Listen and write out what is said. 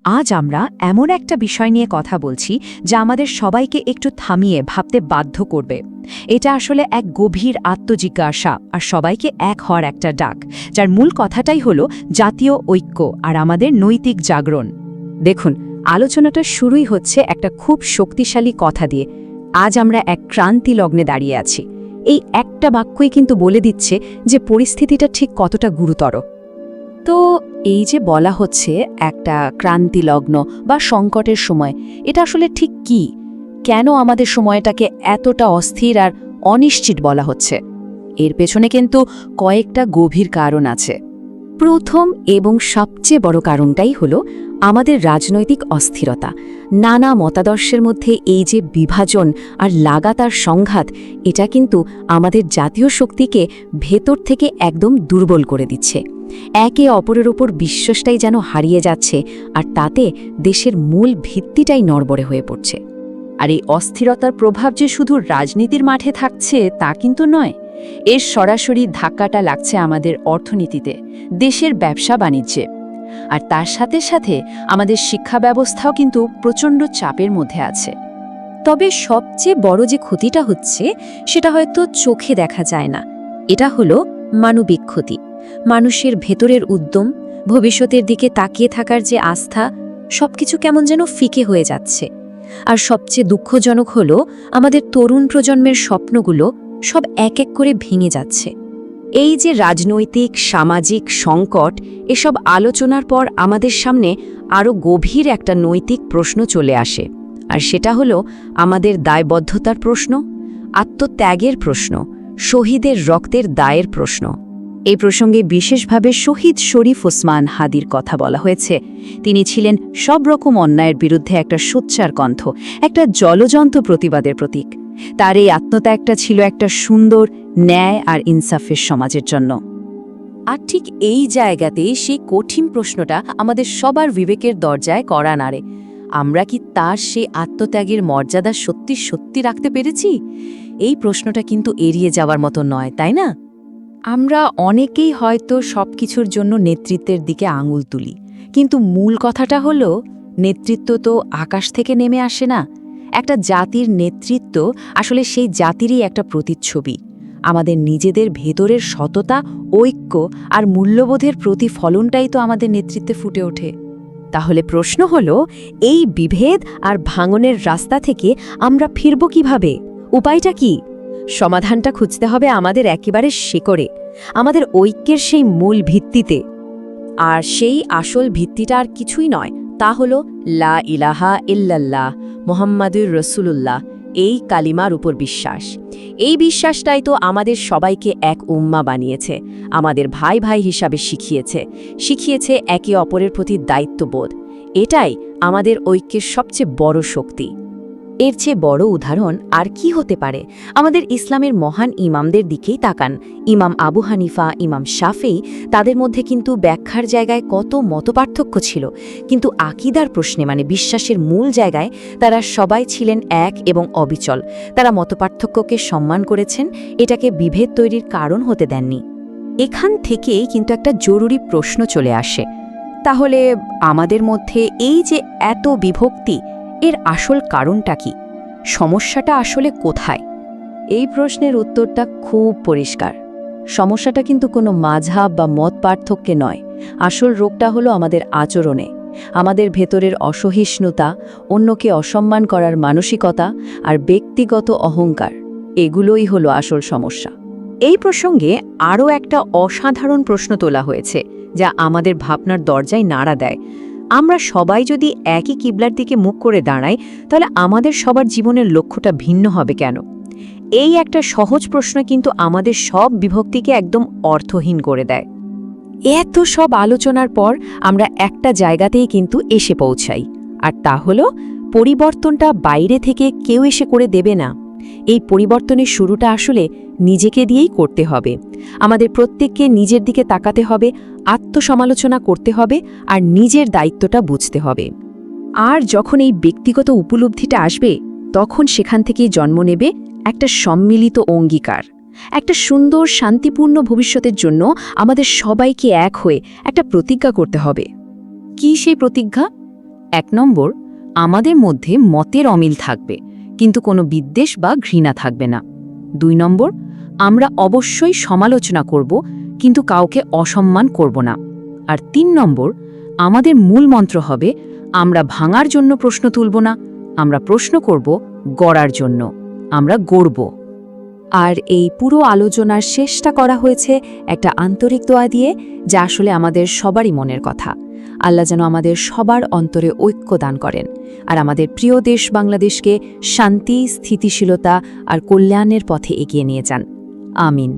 আজ আমরা এমন একটা বিষয় নিয়ে কথা বলছি যা আমাদের সবাইকে একটু থামিয়ে ভাবতে বাধ্য করবে। এটা আসলে এক গভীর আত্মজিজ্ঞাসা আর সবাইকে এক হওয়ার একটা ডাক, যার মূল কথাটাই হলো জাতীয় ঐক্য আর আমাদের নৈতিক জাগরণ। দেখুন, আলোচনাটা শুরুই হচ্ছে একটা খুব শক্তিশালী কথা দিয়ে। আজ আমরা এক ক্রান্তি লগ্নে দাঁড়িয়ে আছি। এই একটা বাক্যই কিন্তু বলে দিচ্ছে যে পরিস্থিতিটা ঠিক কতটা গুরুতর। তো এই যে বলা হচ্ছে একটা ক্রান্তিলগ্ন বা সংকটের সময়, এটা আসলে ঠিক কি? কেন আমাদের সময়টাকে এতটা অস্থির আর অনিশ্চিত বলা হচ্ছে? এর পেছনে কিন্তু কয়েকটা গভীর কারণ আছে। প্রথম এবং সবচেয়ে বড় কারণটাই হলো আমাদের রাজনৈতিক অস্থিরতা। নানা মতাদর্শের মধ্যে এই যে বিভাজন আর লাগাতার সংঘাত, এটা কিন্তু আমাদের জাতীয় শক্তিকে ভেতর থেকে একদম দুর্বল করে দিচ্ছে। একে অপরের ওপর বিশ্বাসটাই যেন হারিয়ে যাচ্ছে, আর তাতে দেশের মূল ভিত্তিটাই নড়বড়ে হয়ে পড়ছে। আর এই অস্থিরতার প্রভাব যে শুধু রাজনীতির মাঠে থাকছে তা কিন্তু নয়। এর সরাসরি ধাক্কাটা লাগছে আমাদের অর্থনীতিতে, দেশের ব্যবসা বাণিজ্যে। আর তার সাথে সাথে আমাদের শিক্ষা ব্যবস্থাও কিন্তু প্রচণ্ড চাপের মধ্যে আছে। তবে সবচেয়ে বড় যে ক্ষতিটা হচ্ছে সেটা হয়তো চোখে দেখা যায় না। এটা হলো মানবিক ক্ষতি। মানুষের ভেতরের উদ্যম, ভবিষ্যতের দিকে তাকিয়ে থাকার যে আস্থা, সবকিছু কেমন যেন ফিকে হয়ে যাচ্ছে। আর সবচেয়ে দুঃখজনক হলো আমাদের তরুণ প্রজন্মের স্বপ্নগুলো সব এক এক করে ভেঙে যাচ্ছে। এই যে রাজনৈতিক সামাজিক সংকট, এসব আলোচনার পর আমাদের সামনে আরও গভীর একটা নৈতিক প্রশ্ন চলে আসে। আর সেটা হলো আমাদের দায়বদ্ধতার প্রশ্ন, আত্মত্যাগের প্রশ্ন, শহীদের রক্তের দায়ের প্রশ্ন। এই প্রসঙ্গে বিশেষভাবে শহীদ শরীফ ওসমান হাদির কথা বলা হয়েছে। তিনি ছিলেন সব রকম অন্যায়ের বিরুদ্ধে একটা সোচ্চার কণ্ঠ, একটা জ্বলজ্বন্ত প্রতিবাদের প্রতীক। তার এই আত্মত্যাগটা ছিল একটা সুন্দর, ন্যায় আর ইনসাফের সমাজের জন্য। আর ঠিক এই জায়গাতেই সেই কঠিন প্রশ্নটা আমাদের সবার বিবেকের দরজায় কড়া নাড়ে। আমরা কি তার সেই আত্মত্যাগের মর্যাদা সত্যি সত্যি রাখতে পেরেছি? এই প্রশ্নটা কিন্তু এড়িয়ে যাওয়ার মতো নয়, তাই না? আমরা অনেকেই হয়তো সবকিছুর জন্য নেতৃত্বের দিকে আঙুল তুলি, কিন্তু মূল কথাটা হলো নেতৃত্ব তো আকাশ থেকে নেমে আসে না। একটা জাতির নেতৃত্ব আসলে সেই জাতিরই একটা প্রতিচ্ছবি। আমাদের নিজেদের ভেতরের সততা, ঐক্য আর মূল্যবোধের প্রতিফলনটাই তো আমাদের নেতৃত্বে ফুটে ওঠে। তাহলে প্রশ্ন হলো, এই বিভেদ আর ভাঙনের রাস্তা থেকে আমরা ফিরব কিভাবে? উপায়টা কি? সমাধানটা খুঁজতে হবে আমাদের একেবারে শিকড়ে, আমাদের ঐক্যের সেই মূল ভিত্তিতে। আর সেই আসল ভিত্তিটা আর কিছুই নয়, তা হলো লা ইলাহা ইল্লাল্লাহ মুহাম্মাদুর রাসূলুল্লাহ, এই কালিমার উপর বিশ্বাস। এই বিশ্বাসটাই তো আমাদের সবাইকে এক উম্মা বানিয়েছে, আমাদের ভাই ভাই হিসাবে শিখিয়েছে একে অপরের প্রতি দায়িত্ববোধ। এটাই আমাদের ঐক্যের সবচেয়ে বড় শক্তি। এর চেয়ে বড় উদাহরণ আর কি হতে পারে? আমাদের ইসলামের মহান ইমামদের দিকেই তাকান। ইমাম আবু হানিফা, ইমাম শাফেঈ, তাদের মধ্যে কিন্তু ব্যাখ্যার জায়গায় কত মতপার্থক্য ছিল, কিন্তু আকীদার প্রশ্নে মানে বিশ্বাসের মূল জায়গায় তারা সবাই ছিলেন এক এবং অবিচল। তারা মতপার্থক্যকে সম্মান করেছেন, এটাকে বিভেদ তৈরির কারণ হতে দেননি। এখান থেকেই কিন্তু একটা জরুরি প্রশ্ন চলে আসে, তাহলে আমাদের মধ্যে এই যে এত বিভক্তি, এর আসল কারণটা কি? সমস্যাটা আসলে কোথায়? এই প্রশ্নের উত্তরটা খুব পরিষ্কার। সমস্যাটা কিন্তু কোনো মাযহাব বা মত পার্থক্যে নয়। আসল রোগটা হলো আমাদের আচরণে, আমাদের ভেতরের অসহিষ্ণুতা, অন্যকে অসম্মান করার মানসিকতা আর ব্যক্তিগত অহংকার। এগুলোই হলো আসল সমস্যা। এই প্রসঙ্গে আরও একটা অসাধারণ প্রশ্ন তোলা হয়েছে, যা আমাদের ভাবনার দরজায় নাড়া দেয়। আমরা সবাই যদি একই কিবলার দিকে মুখ করে দাঁড়াই, তাহলে আমাদের সবার জীবনের লক্ষ্যটা ভিন্ন হবে কেন? এই একটা সহজ প্রশ্ন কিন্তু আমাদের সব বিভক্তিকে একদম অর্থহীন করে দেয়। এত সব আলোচনার পর আমরা একটা জায়গাতেই কিন্তু এসে পৌঁছাই, আর তা হলো পরিবর্তনটা বাইরে থেকে কেউ এসে করে দেবে না। এই পরিবর্তনের শুরুটা আসলে নিজেকে দিয়েই করতে হবে। আমাদের প্রত্যেককে নিজের দিকে তাকাতে হবে, আত্মসমালোচনা করতে হবে আর নিজের দায়িত্বটা বুঝতে হবে। আর যখন এই ব্যক্তিগত উপলব্ধিটা আসবে, তখন সেখান থেকেই জন্ম নেবে একটা সম্মিলিত অঙ্গীকার, একটা সুন্দর শান্তিপূর্ণ ভবিষ্যতের জন্য আমাদের সবাইকে এক হয়ে একটা প্রতিজ্ঞা করতে হবে। কি সেই প্রতিজ্ঞা? 1 নম্বর, আমাদের মধ্যে মতের অমিল থাকবে, কিন্তু কোনো বিদ্বেষ বা ঘৃণা থাকবে না। 2 নম্বর, আমরা অবশ্যই সমালোচনা করব, কিন্তু কাউকে অসম্মান করব না। আর 3 নম্বর, আমাদের মূল মন্ত্র হবে, আমরা ভাঙার জন্য প্রশ্ন তুলব না, আমরা প্রশ্ন করব গড়ার জন্য, আমরা গড়ব। আর এই পুরো আলোচনার শেষটা করা হয়েছে একটা আন্তরিক দোয়া দিয়ে, যা আসলে আমাদের সবারই মনের কথা। আল্লাহ যেন আমাদের সবার অন্তরে ঐক্য দান করেন, আর আমাদের প্রিয় দেশ বাংলাদেশকে শান্তি, স্থিতিশীলতা আর কল্যাণের পথে এগিয়ে নিয়ে যান। আমিন।